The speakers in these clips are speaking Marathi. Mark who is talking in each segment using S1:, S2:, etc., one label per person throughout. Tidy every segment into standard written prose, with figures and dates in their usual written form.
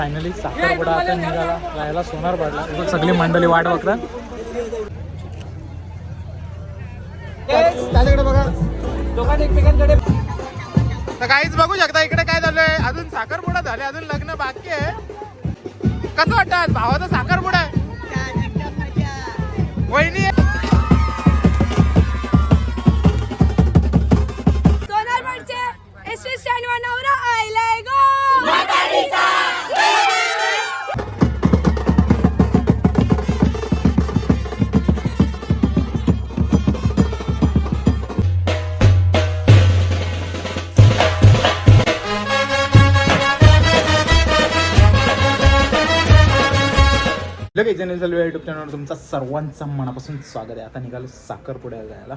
S1: फायनली साखरपुडा आता निघाला, राहायला सोनार पडला. सगळी मंडळी वाट बघतात. तर काहीच बघू शकता इकडे काय झालंय. अजून साखरपुडा झाले, अजून लग्न बाकी आहे. कसं वाटतं भावाचा साखरपुडा आहे? वहिनी लगेच चॅनल चालू यूट्यूब चॅनलवर तुमचं सर्वांचं मनापासून स्वागत आहे. आता निघालो साखरपुड्याला जायला.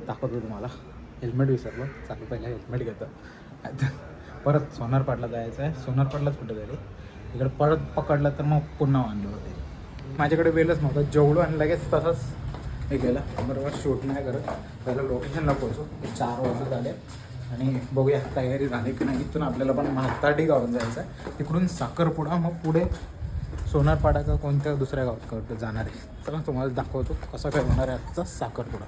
S1: दाखवतो तुम्हाला. हेल्मेट विसरलो, चालू पहिला हेल्मेट घेतो. आता परत सोनारपाडला जायचं आहे. सोनारपाडलाच कुठं झाले, इकडे परत पकडलं तर मग पुन्हा वांधे होते. माझ्याकडे वेळच नव्हता, जेवढं आणि लगेच तसंच हे केलं. बरोबर शूट नाही करत, पहिलं लोकेशनला पोहोचू. 4 वाजता झाले आणि बघूया तयारी झाली की नाही. इथून आपल्याला पण म्हाताडी गावात जायचं आहे, तिकडून साखरपुडा, मग पुढे सोनारपाडा का कोणत्या दुसऱ्या गावात जाणार आहे. चला तुम्हाला दाखवतो कसं काय होणार आहे आजचा साखरपुडा.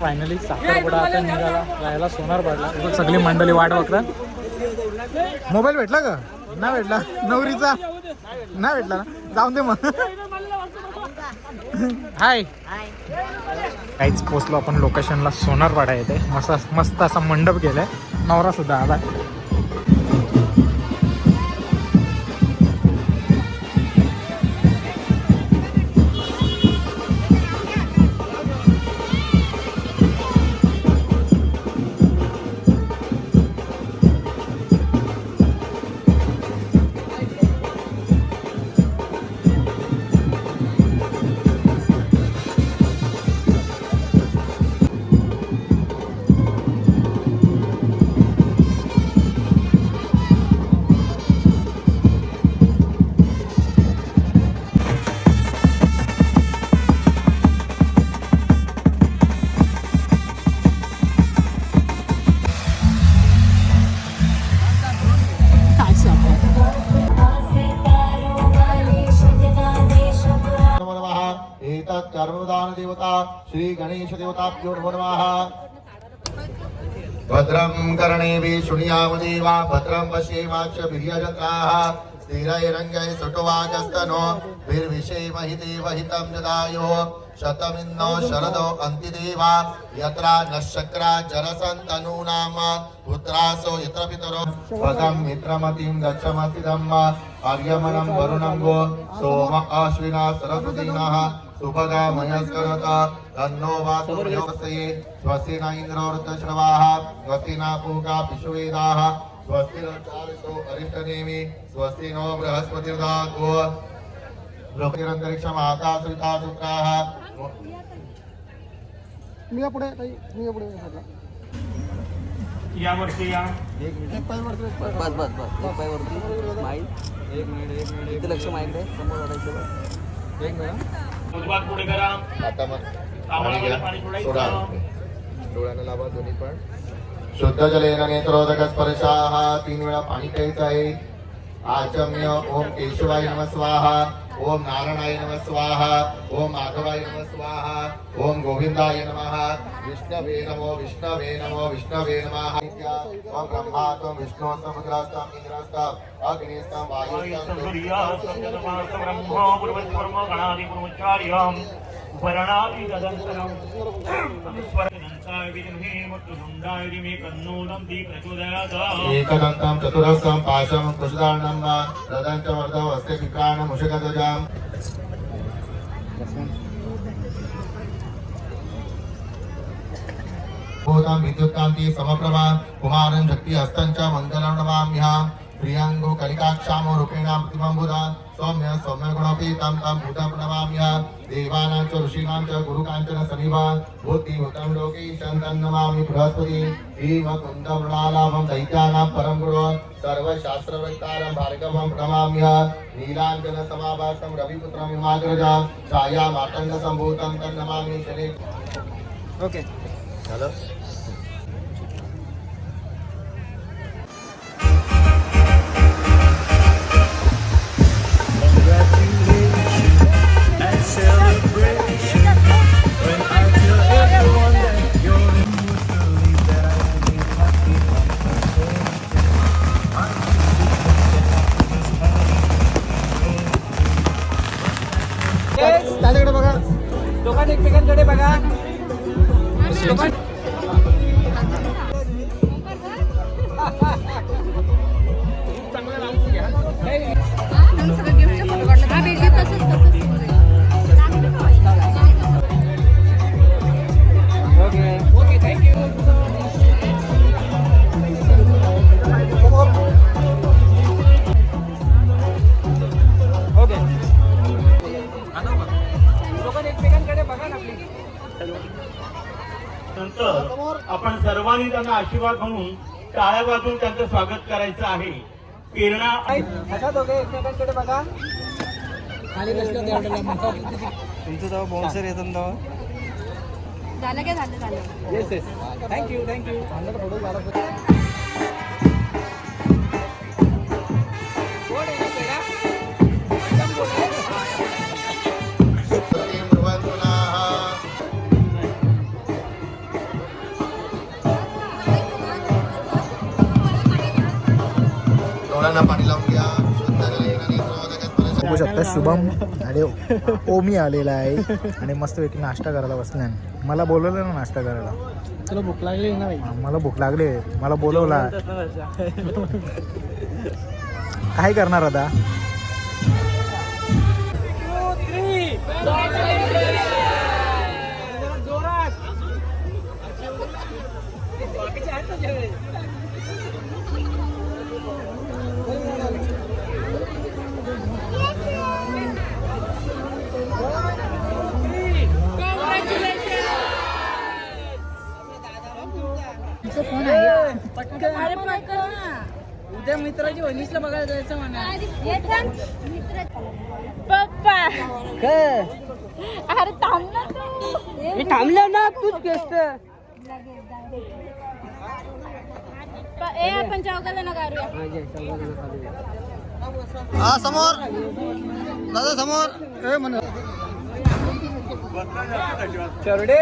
S1: फायनली साखरपुडा आता निघाला, राहायला सोनारपाडला. सगळी मंडळी वाट बघतात. मोबाईल भेटला का? नाही भेटला. नवरीचा नाही भेटला ना, जाऊन दे मग. हाय, काहीच पोचलो आपण लोकेशनला. सोनारपाडा येते. मस्त असा मंडप गेलाय. नवरा सुद्धा आला.
S2: कर्मदान देवता श्री गणेश देवताभ्यो नमः। भद्रं कर्णेभिः शृणुयाम देवा भद्रं पश्येमाक्षभिर्यजत्राः स्थिरैरङ्गैः सुष्ठुवाचस्तनो वीर्विषेमहि देवहितं जदायुः शतमिन्नो शरदो अन्तिदेवा यत्रा नश्चक्रा जरसन्तनूनाम पुत्रासो यत्र पितरो पदं मित्रमतिं गच्छमसिदं आर्यमनं वरुणं वो सोम अश्विना सरस्वतीनः सुभगा मयस्करत तन्नो वासुदेवसे स्वस्ति न इन्द्रो वृद्धश्रवाः स्वस्ति न पूगा विश्ववेदाः स्वस्ति न चारिषो अरिष्टनेमि स्वस्ति नो बृहस्पतिर्दधातु बृहस्पतिरन्तरिक्षम् आकाशविता शुक्राः
S3: मी पुढे ताई मी पुढे
S4: यावरती या
S3: एक पाय वरती एक पाय
S5: बस बस बस एक पाय वरती माईक
S3: एक मिनिट
S5: इथे लक्ष माईक आहे समोर वाढायचं
S3: एक मिनिट
S4: उजवात पुढे करा
S2: आता मग
S4: आम्हाला
S2: पाणी घ्या.
S4: पाणी सोडायचं.
S2: सोडा डोळ्याला लावा दोन्ही पण शुद्ध जलेन नेत्रोदक स्पर्शाः 3 वेळा पाणी प्यायचं आहे आचम्य ओम केशवाय नमः स्वाहा ओम नारायणाय नमः स्वाहा ओम माधवाय नमः स्वाहा ओम गोविंदाय नमः विष्णवे नमो विष्णवे नमो विष्णवे नमः ओम ब्रह्मा त्वं विष्णु समुद्रास्तं इंद्रास्तं अग्निस्तं वायुस्तं
S4: ब्रह्मो पूर्वस्वर्म गणादिपूर्वचार्यं वर्णादि तदन्तरं स्वरदन्ताय विद्महे मत्तुण्डाय धीमहि तन्नो दन्ति प्रचोदयात्
S2: एकदन्तं चतुरस्तं पाशं कुशदार्णं रदञ्च वर्धौ अस्ते विक्राणं मुषकध्वजम् भूतं विद्युत्कान्ति समप्रभा कुमारं शक्ति हस्तं च मङ्गलं नमाम्यहं प्रियङ्गो कलिकाक्षामो रूपेणां प्रतिमम्बुधा सौम्य सौम्यगुणोपेतं तं भूतं नमाम्यहं देवानां च ऋषीणां च गुरुकाञ्चन समीपा बुद्धिभूतं लोकेशं तं नमामि बृहस्पति भीमकुन्दमृणालाभं दैत्यानां परं गुरो सर्वशास्त्रवेत्तारं भार्गवं प्रणमाम्यहं नीलाञ्जनसमाभासं रविपुत्रं हिमाग्रजां छायामातङ्गसम्भूतं तं नमामि शनि
S3: ओके
S2: झालं
S3: त्याच्याकडे बघा दोघांनी एकमेकांकडे बघा ओके थँक्यू ओके दोघांनी एकमेकांकडे बघा ना प्लीज
S4: नंतर आपण सर्वांनी त्यांना आशीर्वाद म्हणून टाळ्या वाजवून त्यांचं स्वागत करायचं आहे प्रेरणा
S3: असा दोघे एकमेकांकडे बघा खाली बसलो तुमचं तेव्हा बाउन्सर येतो ना तेव्हा
S6: झालं काय झालं
S3: yes yes thank you thank you photo झाला कोण आहे ना पेढा? एकदम कोण आहे?
S2: डोळ्यांना पाणी लावून घ्या शुद्ध जलेन नेत्रोदक स्पर्शाः
S1: बघू शकता शुभम आणि ओमी आलेला आहे आणि मस्तपैकी नाश्ता करायला बसला मला बोलवलं ना नाश्ता करायला
S3: तुला भूक लागली ना भाई
S1: मला भूक लागली मला बोलवला काय करणार आता
S6: फोन आहे अरे पटकन ना
S3: उद्या मित्राची वनिसला बघायला जायचं म्हणा
S6: पप्पा
S3: काय
S6: अरे थांब ना तू
S3: मी थांबलो ना तूच गेस्ट
S6: आपण चौकाला नका करूया
S2: हा समोर दादा समोर
S3: ए म्हण चरडे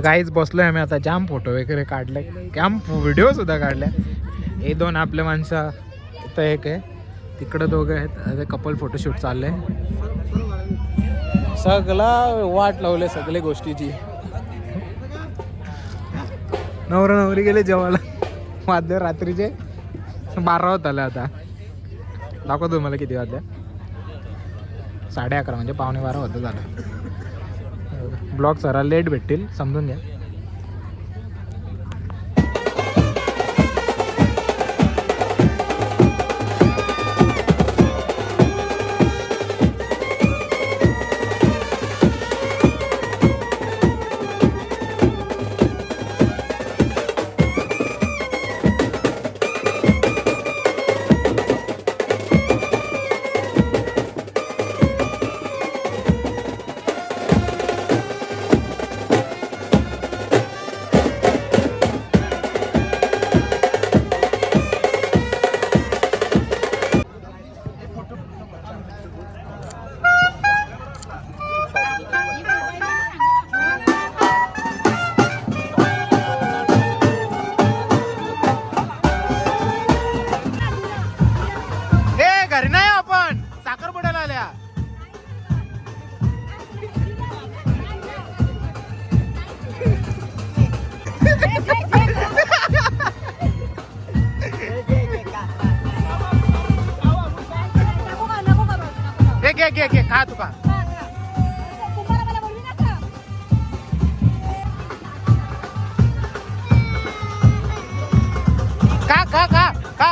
S1: काहीच बसलोय आम्ही आता. जाम फोटो वगैरे काढले, कॅम्प व्हिडिओ सुद्धा काढले. हे 2 आपले माणसं, इथं एक आहे, तिकडं 2 आहेत. आता कपल फोटोशूट चाललंय. सगळा वाट लावले सगळे गोष्टीची. नवरा नवरी गेले जेवायला. वाजले रात्रीचे 12 होत आले. आता दाखवतो तुम्हाला किती वाजले. 11:30 म्हणजे 11:45 होतं झालं. ब्लॉग जरा लेट भेटतील, समजून घ्या. घरी नाही आपण साखरपुड्याला आल्या. घे खा तुका. खा खा खा खा.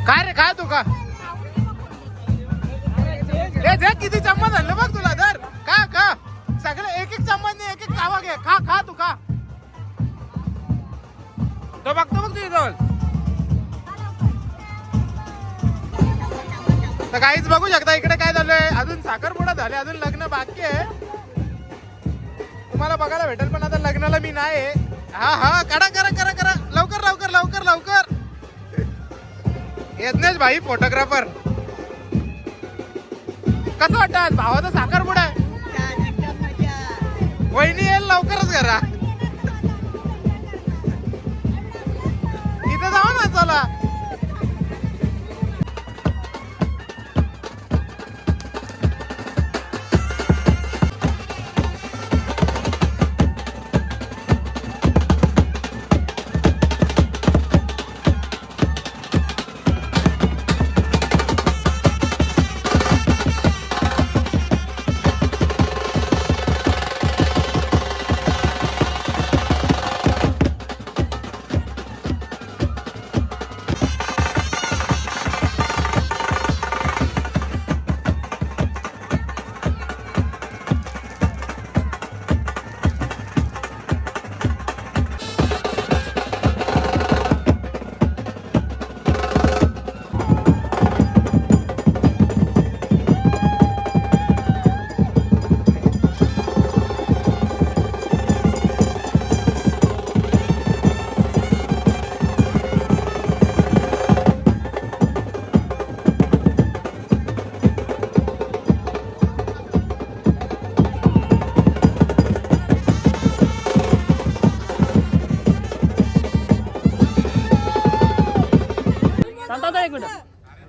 S1: काय रे खा तुका. जे किती चम्मच आणलं बघ तुला. धर खा खा. सगळे एक चम्मच एक खावा घे. खा खा तुका. तो बघतो बघ तुझी जवळ. तर काहीच बघू शकता इकडे काय झालंय. अजून साखरपुडा झाले, अजून लग्न बाकी आहे. तुम्हाला बघायला भेटेल, पण आता लग्नाला मी नाही. हा हा करा करा करा करा लवकर लवकर लवकर लवकर. यज्ञेश भाई फोटोग्राफर. कसं वाटतं आज भावाचा साखरपुडा आहे. वहिनी येईल लवकरच करा. इथे जाऊ ना चला.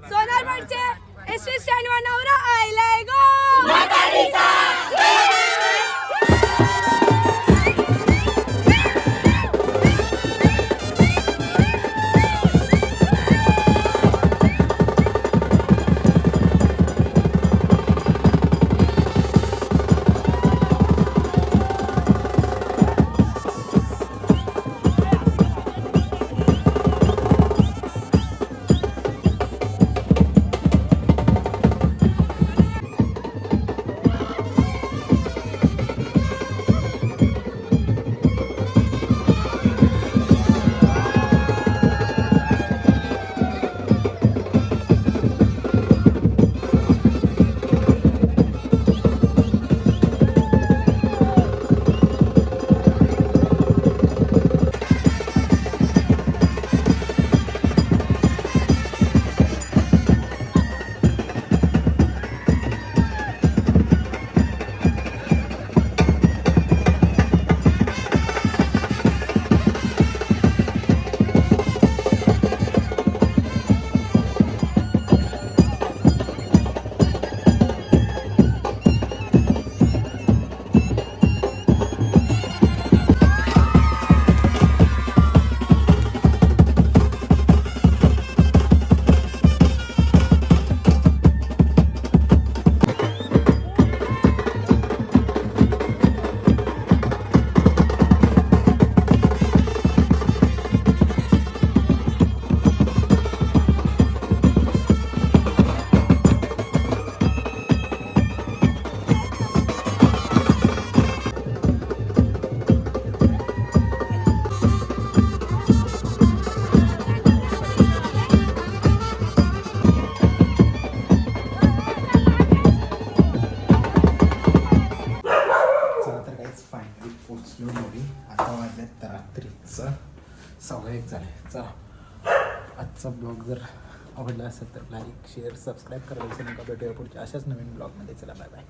S6: सोनारपडचे एसटी स्टँडवर नवरा आयलाय गो.
S1: ब्लॉग जर आवडला असेल तर लाईक शेअर सबस्क्राईब करायला विसरू नका. भेटूया पुढच्या अशाच नवीन ब्लॉगमध्ये. चला बाय बाय.